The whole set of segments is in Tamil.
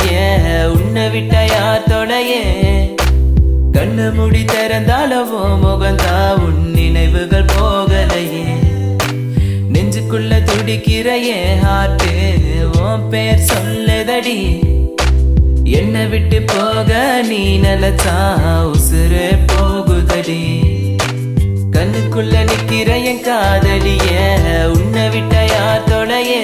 காதலியே உன்னை விட்ட யார் தொலையே கண்ணு முடி திறந்தாலவோ முகந்தா உன் நினைவுகள் போகலையே நெஞ்சுக்குள்ள துடிக்கிறையே ஹார்ட்டு உன் பேர் சொல்லுதடி என்னை விட்டு போக நீ நிலச்சா உசுறு போகுதடி கண்ணுக்குள்ள நிக்கிற என் காதலியே உன்னை விட்ட யார் தொலையே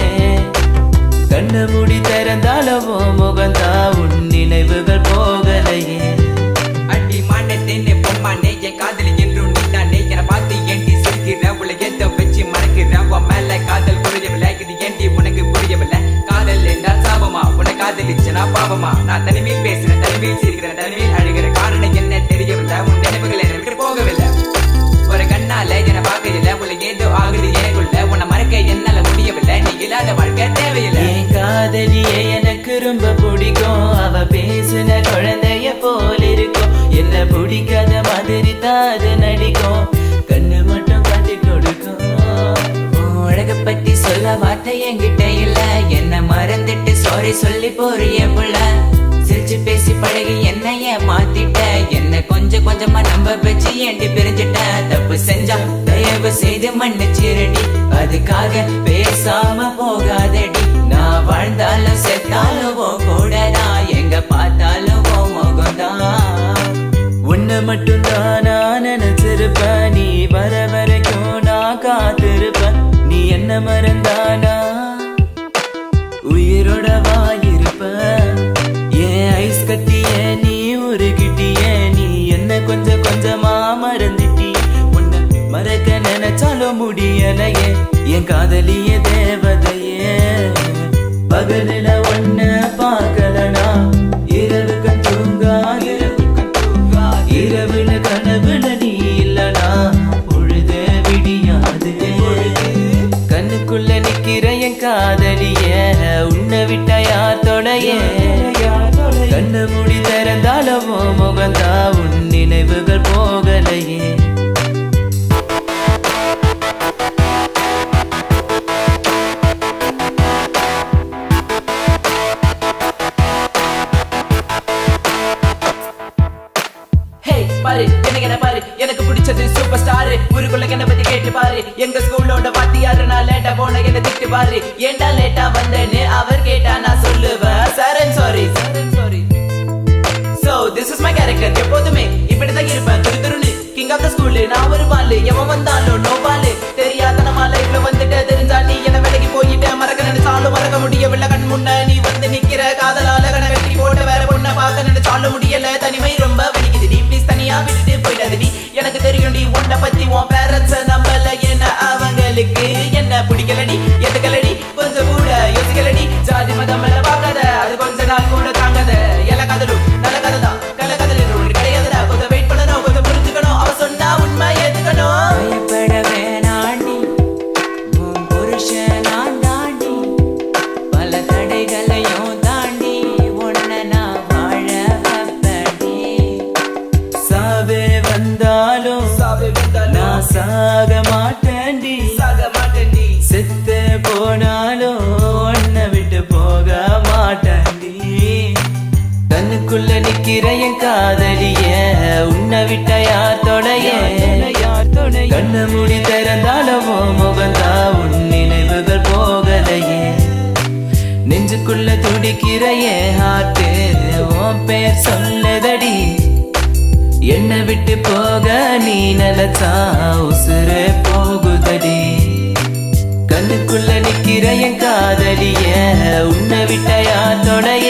கண்ணு முடி திறந்தாலவோ முகந்தா உன் நினைவுகள் போகலையே அடி மானே பொம்மானே என் காதலி என்றும் நீதானே என பார்த்து ஏண்டி சிரிக்கிற உள்ள எந்த வச்சு மறக்கிற உன் மேல காதல் புரியவில்லை இது ஏண்டி உனக்கு புரியவில்லை காதல் என்றால் சாபமா உன்னை காதலிச்சனா பாவமா நான் தனிமையில் பேசுறேன் தனிமையில் சிரிக்கிறேன் தனிமையில் அழுகிற காரணம் என்ன தெரியவில்லை உன் நினைவுகள் என்னை விட்டு போகவில்லை ஒரு கண்ணால என்னை பார்க்கல உள்ள ஏதோ ஆகுது எனக்குள்ள உன்னை மறக்க என்னால முடியவில்லை நீ இல்லாத வாழ்க்கை தேவையில்லை என் காதலியே எனக்கு ரொம்ப பிடிக்கும் அவ பேசுன குழந்தைய போல இருக்கும் என்ன பிடிக்காத மாதிரி தாது நடிக்கும் கண்ணு மட்டும் காட்டி கொடுக்கும் உலக பத்தி சொல்ல வார்த்தை என்கிட்ட இல்ல என்ன மறந்துட்டு சாரி சொல்லி போறிய புள்ள சிரிச்சு பேசி பழகி என்னைய மாத்திட்ட என்ன கொஞ்சம் கொஞ்சமா நம்ப வச்சு ஏண்டி பிரிஞ்சிட்ட தப்பு செஞ்சா தயவு செய்து மன்னிச்சிரடி அதுக்காக பேசாம போகாதடி நான் வாழ்ந்தாலும் செத்தாலும் கூடதான் எங்க பார்த்தாலும் முகம்தான் உன்னை மட்டும் தான் நான் நினைச்சிருப்பேன் நீ வர வரைக்கும் நான் காத்திருப்பேன் நீ என்ன மறந்தானா உயிரோட வாயிருப்ப ஏன் ஐஸ் கட்டிய நீ உருகிட்டிய நீ என்ன கொஞ்சம் கொஞ்சமா மறந்துட்டி உன்னை மறக்க நினைச்சாலும் முடியலையே என் காதலிய தேவதையே பகலில ஒன்ன பார்க்கலனா இரவு கண் தூங்காது இரவுல கனவுல நீ இல்லனா பொழுது விடியாது கண்ணுக்குள்ள நிக்கிற என் காதலிய உன்னை விட்ட யார் தொலையே கண்ணு முடி திறந்தாலவோ முகந்தா உன் நினைவுகள் போகலையே பாரு என்ன பாரு எனக்கு பிடிச்சது சூப்பர் ஸ்டார் ஊருக்குள்ள என்ன பத்தி கேட்டு பாரு எங்க ஸ்கூலோட வாத்தியாரு நான் லேட்டா போன என்ன திட்டு பாரு ஏண்டா லேட்டா வந்தேன்னு அவர் கேட்டா நான் சொல்லுவேன் sir and sorry so this is my character எப்போதுமே இப்படிதான் இருப்பேன் துரு துருன்னு கிங் ஆஃப் த ஸ்கூல் நான் ஒரு பாலு எவன் வந்தாலும் நோ பாலு தெரியாத நம்ம லைஃப்ல வந்துட்டு தெரிஞ்சா நீ என்ன விலகி போயிட்ட மறக்க நினைச்சாலும் மறக்க முடியவில்லை கண் முன்ன நீ வந்து நிக்கிற காதலால கண வெட்டி போட்ட வேற பொண்ணை பார்க்க நினைச்சாலும் முடியல தனிமை ரொம்ப வலிக்குது டி ப்ளீஸ் தனியா விட்டுட்டு போயிடாதடி எனக்கு தெரியும் டி உன்னை பத்தி உன் பேரண்ட்ஸ் நம்பல என்ன அவங்களுக்கு என்ன பிடிக்கலடி எதுக்கலடி கொஞ்சம் கூட யோசிக்கலடி ஜாதி மதம் எல்லாம் பார்க்காத அது கொஞ்ச நாள் கூட தாங்காத எல்லா கதலும் நல்ல கதை தான் கல கதல் ஒன்று கிடையாதுடா கொஞ்சம் வெயிட் பண்ணணும் கொஞ்சம் புரிஞ்சுக்கணும் அவ சொன்னா உண்மை ஏத்துக்கணும் பயப்பட வேணாண்டி உன் புருஷன் நான் தாண்டி பல தடைகளையும் தாண்டி உன்னை நான் வாழ வைப்படி சாவே வந்தாலும் நான் சாக மாட்டேன்டி செத்து போனாலும் உன்னை விட்டு போக மாட்டேன்டி கண்ணுக்குள்ள நிக்கிற என் காதலிய உன்னை விட்ட யார் தொலையே கண்ணு முடி திறந்தாலவோ முகந்தா உன் நினைவுகள் போகலையே நெஞ்சுக்குள்ள துடிக்கிற என் ஹார்ட்டு உன் பேர் சொல்லுதடி என்னை விட்டு போக நீ நிலச்சா உசுறு போகுதடி கண்ணுக்குள்ள நிக்கிற என் காதலிய உன்னை விட்ட யார் தொலைய